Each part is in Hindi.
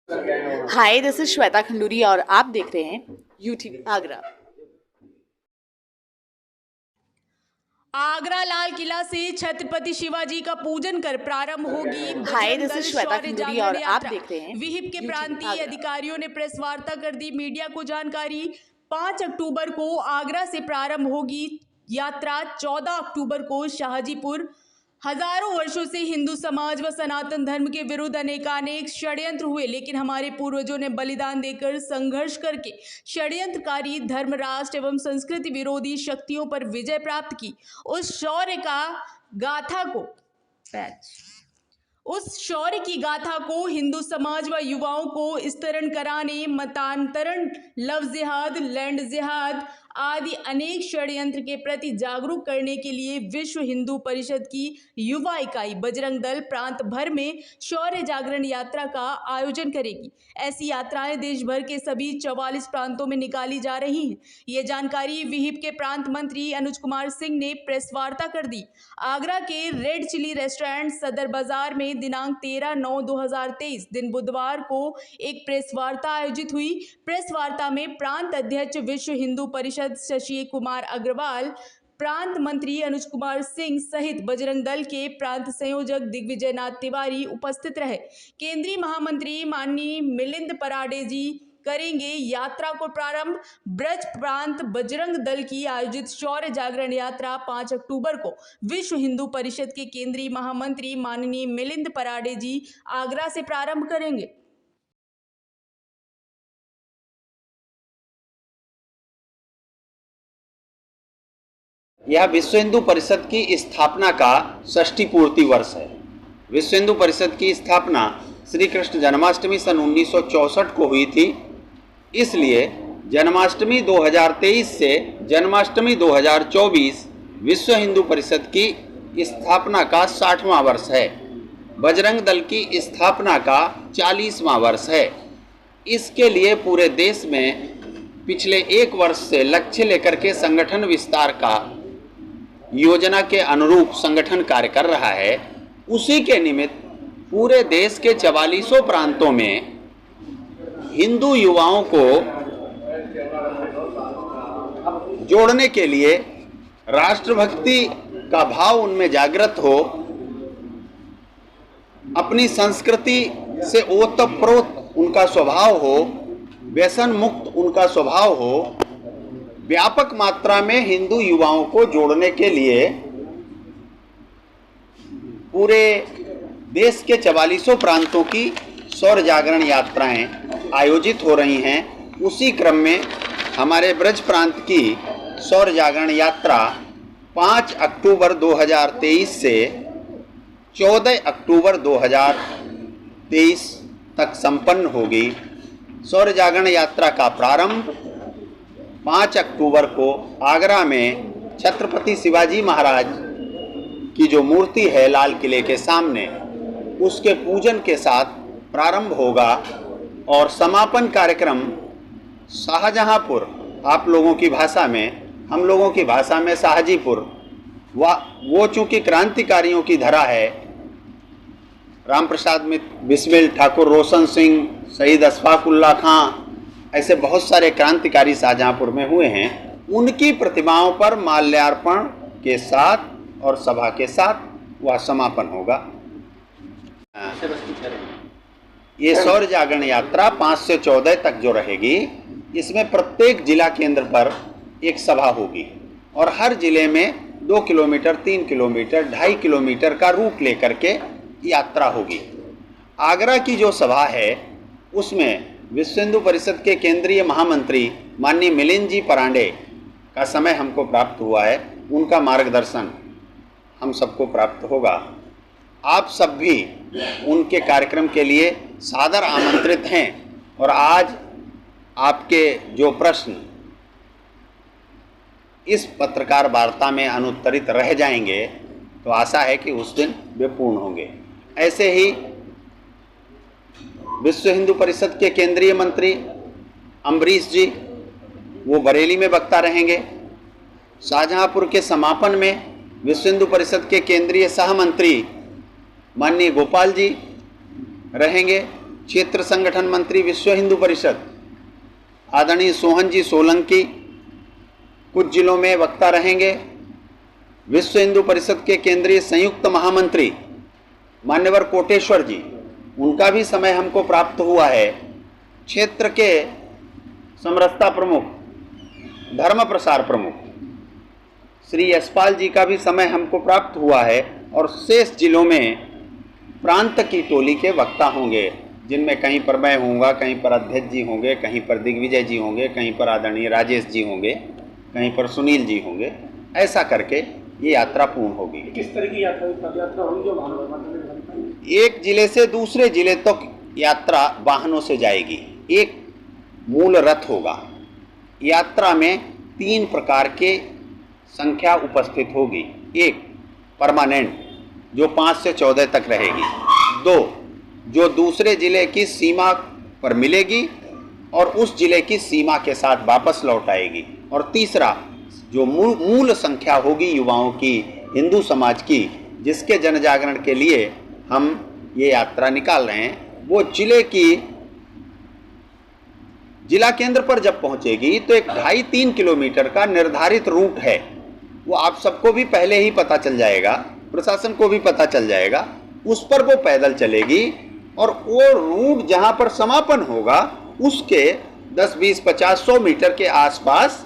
Hi, this is Shweta Khanduri और आप देख रहे हैं यूटीवी आगरा। आगरा लाल किला से छत्रपति शिवाजी का पूजन कर प्रारंभ होगी हाय, बजरंग दिस दल इज श्वेता शौर्य खंडूरी जागरण और आप यात्रा। देख रहे हैं विहिप के यूटीवी प्रांतीय आगरा। अधिकारियों ने प्रेस वार्ता कर दी मीडिया को जानकारी। 5 अक्टूबर को आगरा से प्रारंभ होगी यात्रा। 14 अक्टूबर को शाहजीपुर। हजारों वर्षों से हिंदू समाज व सनातन धर्म के विरुद्ध अनेकानेक षड्यंत्र हुए, लेकिन हमारे पूर्वजों ने बलिदान देकर संघर्ष करके षड्यंत्रकारी धर्म, राष्ट्र एवं संस्कृति विरोधी शक्तियों पर विजय प्राप्त की। उस शौर्य की गाथा को हिंदू समाज व युवाओं को स्तरण कराने, मतांतरण, लव जिहाद, लैंड जिहाद आदि अनेक षड्यंत्र के प्रति जागरूक करने के लिए विश्व हिंदू परिषद की युवा इकाई बजरंग दल प्रांत भर में शौर्य जागरण यात्रा का आयोजन करेगी। ऐसी यात्राएं देश भर के सभी 44 प्रांतों में निकाली जा रही हैं। ये जानकारी विहिप के प्रांत मंत्री अनुज कुमार सिंह ने प्रेस वार्ता कर दी। आगरा के रेड चिली रेस्टोरेंट सदर बाजार में दिनांक 13/9/2023 दिन बुधवार को एक प्रेस वार्ता आयोजित हुई। प्रेस वार्ता में प्रांत अध्यक्ष विश्व हिंदू परिषद शशि कुमार अग्रवाल, प्रांत मंत्री अनुज कुमार सिंह सहित बजरंग दल के प्रांत संयोजक दिग्विजय नाथ तिवारी उपस्थित रहे। केंद्रीय महामंत्री माननीय मिलिंद पराडे जी करेंगे यात्रा को प्रारंभ। ब्रज प्रांत बजरंग दल की आयोजित शौर्य जागरण यात्रा 5 अक्टूबर को विश्व हिंदू परिषद के केंद्रीय महामंत्री माननीय मिलिंद पराडे जी आगरा से प्रारंभ करेंगे। यह विश्व हिंदू परिषद की स्थापना का षष्ठी पूर्ति वर्ष है। विश्व हिंदू परिषद की स्थापना श्री कृष्ण जन्माष्टमी सन 1964 को हुई थी। इसलिए जन्माष्टमी 2023 से जन्माष्टमी 2024 विश्व हिंदू परिषद की स्थापना का 60वां वर्ष है। बजरंग दल की स्थापना का 40वां वर्ष है। इसके लिए पूरे देश में पिछले 1 वर्ष से लक्ष्य लेकर के संगठन विस्तार का योजना के अनुरूप संगठन कार्य कर रहा है। उसी के निमित्त पूरे देश के 44 प्रांतों में हिंदू युवाओं को जोड़ने के लिए, राष्ट्रभक्ति का भाव उनमें जागृत हो, अपनी संस्कृति से ओतप्रोत उनका स्वभाव हो, व्यसन मुक्त उनका स्वभाव हो, व्यापक मात्रा में हिंदू युवाओं को जोड़ने के लिए पूरे देश के 44 प्रांतों की शौर्य जागरण यात्राएं आयोजित हो रही हैं। उसी क्रम में हमारे ब्रज प्रांत की शौर्य जागरण यात्रा 5 अक्टूबर 2023 से 14 अक्टूबर 2023 तक संपन्न होगी। शौर्य जागरण यात्रा का प्रारंभ 5 अक्टूबर को आगरा में छत्रपति शिवाजी महाराज की जो मूर्ति है लाल किले के सामने, उसके पूजन के साथ प्रारंभ होगा और समापन कार्यक्रम शाहजहांपुर, आप लोगों की भाषा में, हम लोगों की भाषा में शाहजीपुर, वो चूँकि क्रांतिकारियों की धरा है, राम प्रसाद बिस्मिल, ठाकुर रोशन सिंह, शहीद अशफाक उल्लाह खां, ऐसे बहुत सारे क्रांतिकारी शाहजहांपुर में हुए हैं। उनकी प्रतिमाओं पर माल्यार्पण के साथ और सभा के साथ वह समापन होगा। ये शौर्य जागरण यात्रा 5 से 14 तक जो रहेगी, इसमें प्रत्येक जिला केंद्र पर एक सभा होगी और हर जिले में 2 किलोमीटर, 3 किलोमीटर, 2.5 किलोमीटर का रूट लेकर के यात्रा होगी। आगरा की जो सभा है उसमें विश्व हिंदू परिषद के केंद्रीय महामंत्री माननीय मिलिंद जी परांडे का समय हमको प्राप्त हुआ है। उनका मार्गदर्शन हम सबको प्राप्त होगा। आप सब भी उनके कार्यक्रम के लिए सादर आमंत्रित हैं और आज आपके जो प्रश्न इस पत्रकार वार्ता में अनुत्तरित रह जाएंगे, तो आशा है कि उस दिन वे पूर्ण होंगे। ऐसे ही विश्व हिंदू परिषद के केंद्रीय मंत्री अम्बरीश जी, वो बरेली में वक्ता रहेंगे। शाहजहांपुर के समापन में विश्व हिंदू परिषद के केंद्रीय सह मंत्री माननीय गोपाल जी रहेंगे क्षेत्र संगठन मंत्री विश्व हिंदू परिषद आदरणीय सोहन जी सोलंकी कुछ जिलों में वक्ता रहेंगे। विश्व हिंदू परिषद के केंद्रीय संयुक्त महामंत्री मान्यवर कोटेश्वर जी, उनका भी समय हमको प्राप्त हुआ है। क्षेत्र के समरसता प्रमुख, धर्म प्रसार प्रमुख श्री यशपाल जी का भी समय हमको प्राप्त हुआ है और शेष जिलों में प्रांत की टोली के वक्ता होंगे, जिनमें कहीं पर मैं होऊंगा, कहीं पर अध्यक्ष जी होंगे, कहीं पर दिग्विजय जी होंगे, कहीं पर आदरणीय राजेश जी होंगे, कहीं पर सुनील जी होंगे। ऐसा करके ये यात्रा पूर्ण होगी। किस तरह की यात्रा होगी? एक जिले से दूसरे जिले तक यात्रा वाहनों से जाएगी। एक मूल रथ होगा। यात्रा में 3 प्रकार के संख्या उपस्थित होगी। एक परमानेंट जो 5 से 14 तक रहेगी, 2 जो दूसरे जिले की सीमा पर मिलेगी और उस जिले की सीमा के साथ वापस लौट आएगी, और तीसरा जो मूल संख्या होगी युवाओं की, हिंदू समाज की, जिसके जन जागरण के लिए हम ये यात्रा निकाल रहे हैं, वो जिला केंद्र पर जब पहुंचेगी तो एक 2.5-3 किलोमीटर का निर्धारित रूट है। वो आप सबको भी पहले ही पता चल जाएगा, प्रशासन को भी पता चल जाएगा। उस पर वो पैदल चलेगी और वो रूट जहां पर समापन होगा उसके 10, 20, 50, 100 मीटर के आसपास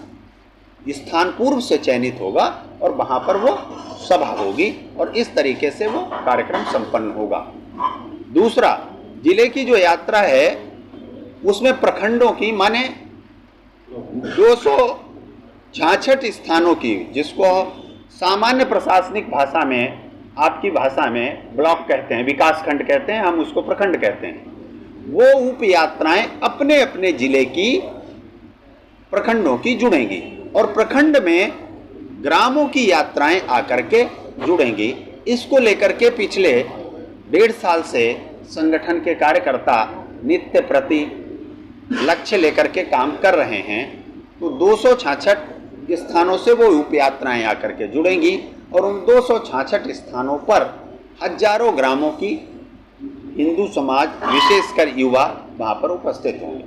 स्थान पूर्व से चयनित होगा और वहां पर वो सभा होगी और इस तरीके से वो कार्यक्रम संपन्न होगा। दूसरा, जिले की जो यात्रा है उसमें प्रखंडों की, माने 266 स्थानों की, जिसको सामान्य प्रशासनिक भाषा में, आपकी भाषा में ब्लॉक कहते हैं, विकास खंड कहते हैं, हम उसको प्रखंड कहते हैं, वो उप यात्राएं अपने अपने जिले की प्रखंडों की जुड़ेंगी और प्रखंड में ग्रामों की यात्राएं आकर के जुड़ेंगी। इसको लेकर के पिछले 1.5 साल से संगठन के कार्यकर्ता नित्य प्रति लक्ष्य लेकर के काम कर रहे हैं। तो 266 स्थानों से वो उप यात्राएं आकर के जुड़ेंगी और उन 266 स्थानों पर हजारों ग्रामों की हिंदू समाज, विशेषकर युवा, वहां पर उपस्थित होंगे।